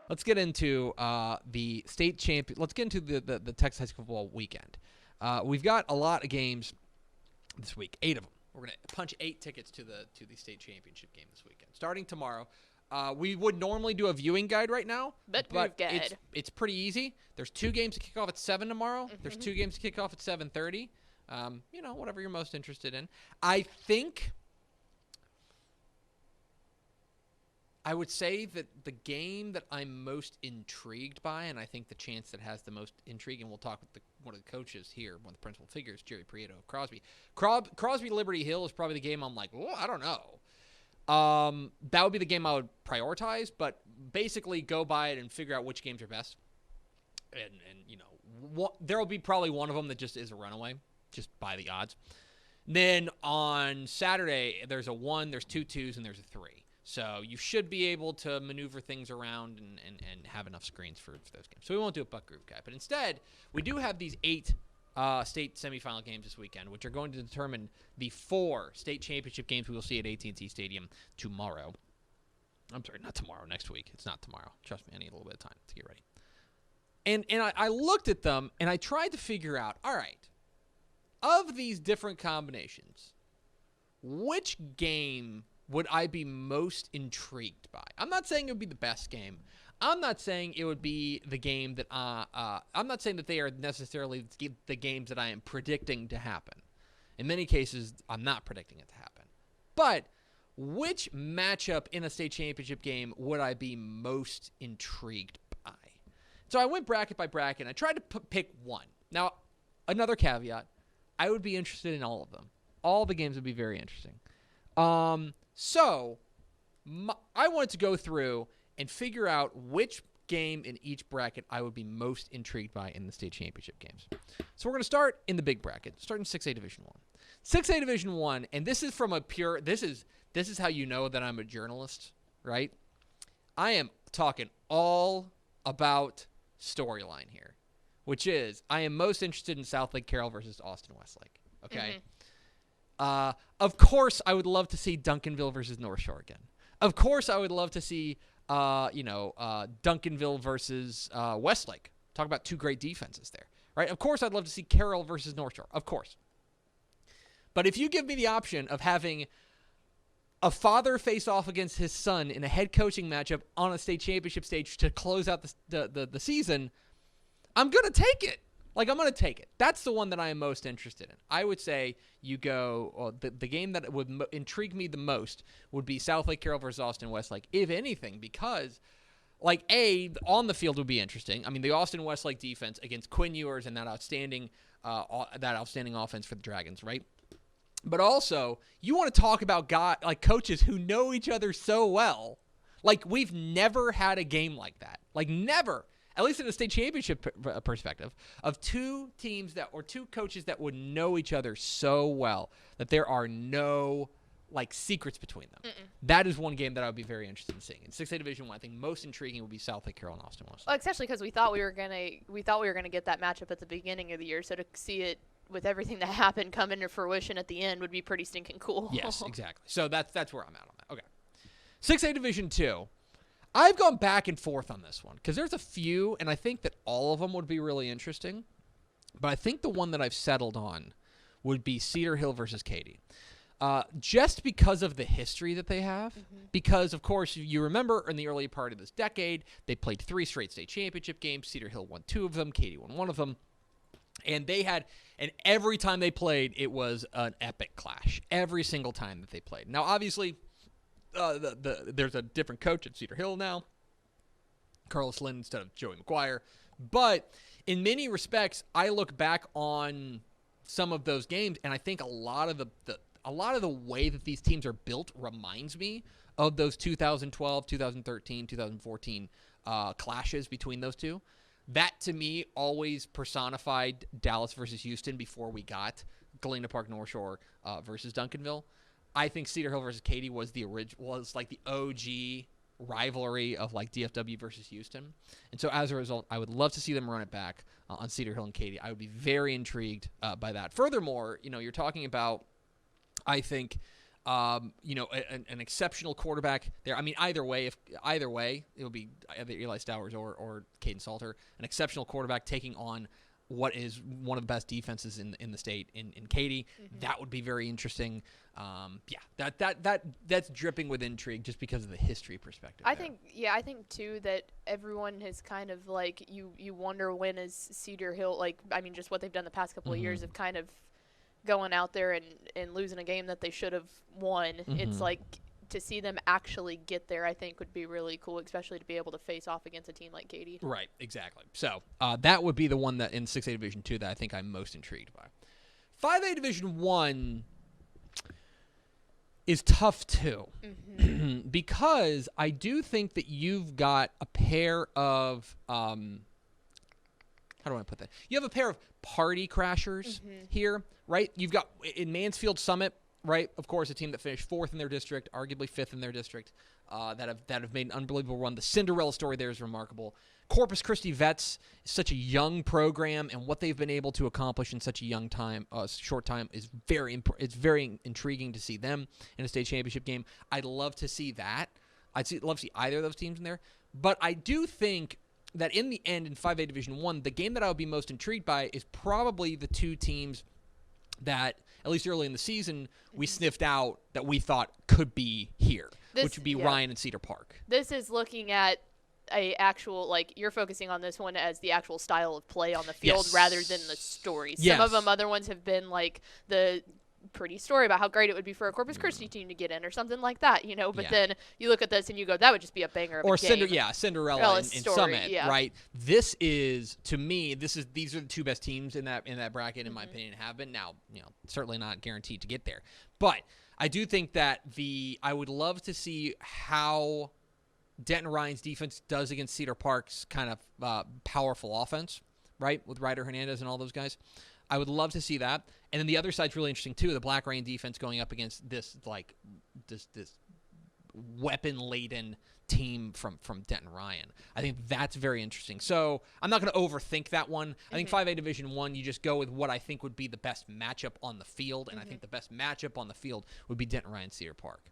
let's get into the state champion. Let's get into the Texas high school football weekend. We've got a lot of games this week, 8 of them. We're going to punch 8 tickets to the state championship game this weekend. Starting tomorrow, we would normally do a viewing guide right now, but it's pretty easy. There's 2 games to kick off at 7 tomorrow. Mm-hmm. There's 2 games to kick off at 7:30. Whatever you're most interested in. I would say that the game that I'm most intrigued by, and I think the chance that has the most intrigue, and we'll talk with one of the coaches here, one of the principal figures, Jerry Prieto of Crosby. Crosby Liberty Hill is probably the game I'm like, I don't know. That would be the game I would prioritize, but basically go by it and figure out which games are best. And there will be probably one of them that just is a runaway, just by the odds. Then on Saturday, there's a 1, there's 2 2s, and there's a 3. So you should be able to maneuver things around and have enough screens for those games. So we won't do a Buck Group guide. But instead, we do have these 8 state semifinal games this weekend, which are going to determine the 4 state championship games we will see at AT&T Stadium tomorrow. I'm sorry, not tomorrow, next week. It's not tomorrow. Trust me, I need a little bit of time to get ready. And I looked at them, and I tried to figure out, all right, of these different combinations, which game would I be most intrigued by? I'm not saying it would be the best game. I'm not saying it would be the game that I'm not saying that they are necessarily the games that I am predicting to happen. In many cases, I'm not predicting it to happen. But which matchup in a state championship game would I be most intrigued by? So I went bracket by bracket, and I tried to pick one. Now, another caveat, I would be interested in all of them. All the games would be very interesting. So I wanted to go through and figure out which game in each bracket I would be most intrigued by in the state championship games. So we're going to start in the big bracket, starting 6A Division 1. 6A Division 1, and this is from a pure, this is how you know that I'm a journalist, right? I am talking all about storyline here, which is I am most interested in Southlake Carroll versus Austin Westlake, okay? Mm-hmm. Of course, I would love to see Duncanville versus North Shore again. Of course, I would love to see, Duncanville versus Westlake. Talk about 2 great defenses there, right? Of course, I'd love to see Carroll versus North Shore. Of course. But if you give me the option of having a father face off against his son in a head coaching matchup on a state championship stage to close out the season, I'm going to take it. I'm going to take it. That's the one that I am most interested in. I would say you go the game that would intrigue me the most would be Southlake Carroll versus Austin Westlake, if anything, because, on the field would be interesting. I mean, the Austin Westlake defense against Quinn Ewers and that outstanding offense for the Dragons, right? But also, you want to talk about coaches who know each other so well. We've never had a game like that. Never. At least in a state championship perspective, of 2 teams or 2 coaches that would know each other so well that there are no secrets between them. Mm-mm. That is one game that I would be very interested in seeing. In 6A Division 1, I think most intriguing would be Southlake Carroll and Austin Westlake. Well, especially because we thought we were gonna get that matchup at the beginning of the year, so to see it with everything that happened come into fruition at the end would be pretty stinking cool. Yes, exactly. So that's where I'm at on that. Okay. 6A Division 2. I've gone back and forth on this one because there's a few, and I think that all of them would be really interesting. But I think the one that I've settled on would be Cedar Hill versus Katy. Just because of the history that they have. Mm-hmm. Because, of course, you remember in the early part of this decade, they played 3 straight state championship games. Cedar Hill won 2 of them. Katy won 1 of them. And every time they played, it was an epic clash. Every single time that they played. Now, obviously, there's a different coach at Cedar Hill now, Carlos Lynn instead of Joey McGuire. But in many respects, I look back on some of those games, and I think a lot of the way that these teams are built reminds me of those 2012, 2013, 2014 clashes between those 2. That, to me, always personified Dallas versus Houston before we got Galena Park North Shore versus Duncanville. I think Cedar Hill versus Katy was the OG rivalry of DFW versus Houston. And so as a result, I would love to see them run it back on Cedar Hill and Katy. I would be very intrigued by that. Furthermore, you're talking about, I think, An exceptional quarterback there. I mean, either way, it would be either Eli Stowers or Caden Salter. An exceptional quarterback taking on what is one of the best defenses in the state in Katy. That would be very interesting. That's dripping with intrigue just because of the history perspective. I think too that everyone has kind of like you wonder when is Cedar Hill, just what they've done the past couple of years of kind of going out there and losing a game that they should have won. It's like to see them actually get there, I think would be really cool, especially to be able to face off against a team like Katy. Right, exactly. So that would be the one that in 6A Division 2 that I think I'm most intrigued by. 5A Division 1 is tough too, because I do think that you've got a pair of how do I put that? You have a pair of party crashers here, right? You've got in Mansfield Summit, right? Of course, a team that finished 4th in their district, arguably 5th in their district, that have made an unbelievable run. The Cinderella story there is remarkable. Corpus Christi Vets is such a young program, and what they've been able to accomplish in such a short time is very intriguing to see them in a state championship game. I'd love to see that. Love to see either of those teams in there. But I do think that in the end, in 5A Division 1, the game that I would be most intrigued by is probably the two teams that, at least early in the season, we sniffed out that we thought could be here, which would be Ryan and Cedar Park. This is looking at a actual, you're focusing on this one as the actual style of play on the field rather than the story. Some of them, other ones have been like the pretty story about how great it would be for a Corpus Christi team to get in or something like that, but then you look at this and you go, that would just be a banger of a game. Cinderella in Summit, right? This is, to me, these are the two best teams in that bracket, in my opinion, have been. Now, certainly not guaranteed to get there. But I do think that I would love to see how Denton Ryan's defense does against Cedar Park's kind of powerful offense, right? With Ryder Hernandez and all those guys. I would love to see that. And then the other side's really interesting too. The Black Rain defense going up against this weapon-laden team from Denton Ryan. I think that's very interesting. So I'm not going to overthink that one. I think 5A Division 1, you just go with what I think would be the best matchup on the field, and I think the best matchup on the field would be Denton Ryan Cedar Park.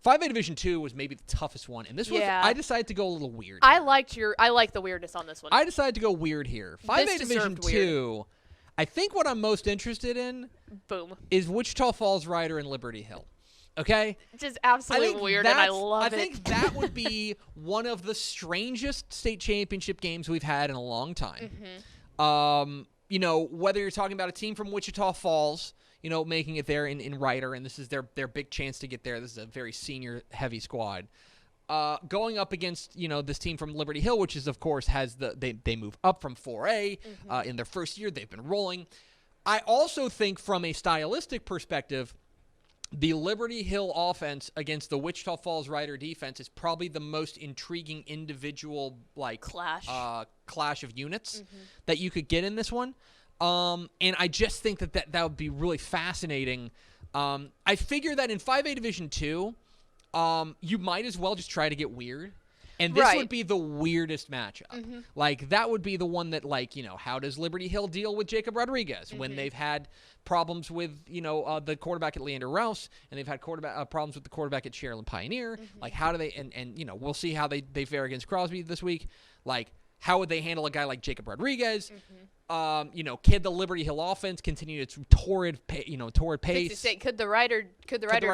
5A Division 2 was maybe the toughest one, and this was I decided to go a little weird. I like the weirdness on this one. I decided to go weird here. 5A Division 2. I think what I'm most interested in is Wichita Falls Rider and Liberty Hill. Okay? Just absolutely weird, and I love it. I think that would be one of the strangest state championship games we've had in a long time. Whether you're talking about a team from Wichita Falls, making it there in Rider, and this is their big chance to get there. This is a very senior-heavy squad. Going up against, this team from Liberty Hill, which is, of course, they move up from 4A in their first year. They've been rolling. I also think from a stylistic perspective, the Liberty Hill offense against the Wichita Falls Rider defense is probably the most intriguing individual clash of units that you could get in this one. And I just think that would be really fascinating. I figure that in 5A Division 2, you might as well just try to get weird. And this would be the weirdest matchup. That would be the one that, how does Liberty Hill deal with Jacob Rodriguez when they've had problems with, the quarterback at Leander Rouse, and they've had problems with the quarterback at Sherilyn Pioneer? How do they, and we'll see how they fare against Crosby this week. How would they handle a guy like Jacob Rodriguez? Can the Liberty Hill offense continue its torrid pace? Could the Rider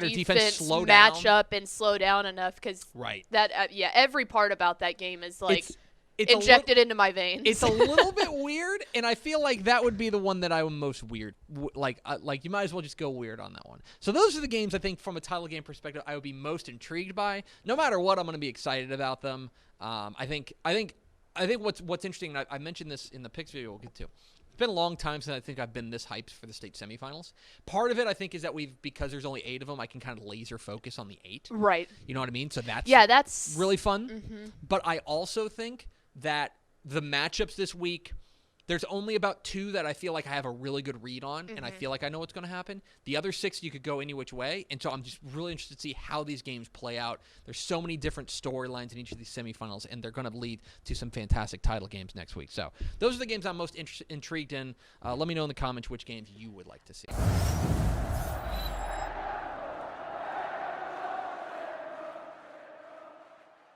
defense slow match down? Up and slow down enough? Because that every part about that game is it's injected into my veins. It's a little bit weird, and I feel like that would be the one that I would most weird. You might as well just go weird on that one. So those are the games I think from a title game perspective I would be most intrigued by. No matter what, I'm going to be excited about them. I think what's interesting, and I mentioned this in the picks video we'll get to. It's been a long time since I think I've been this hyped for the state semifinals. Part of it, I think, is that because there's only 8 of them, I can kind of laser focus on the 8. Right. You know what I mean? So that's really fun. But I also think that the matchups this week, there's only about 2 that I feel like I have a really good read on, and I feel like I know what's going to happen. The other 6, you could go any which way, and so I'm just really interested to see how these games play out. There's so many different storylines in each of these semifinals, and they're going to lead to some fantastic title games next week. So those are the games I'm most intrigued in. Let me know in the comments which games you would like to see.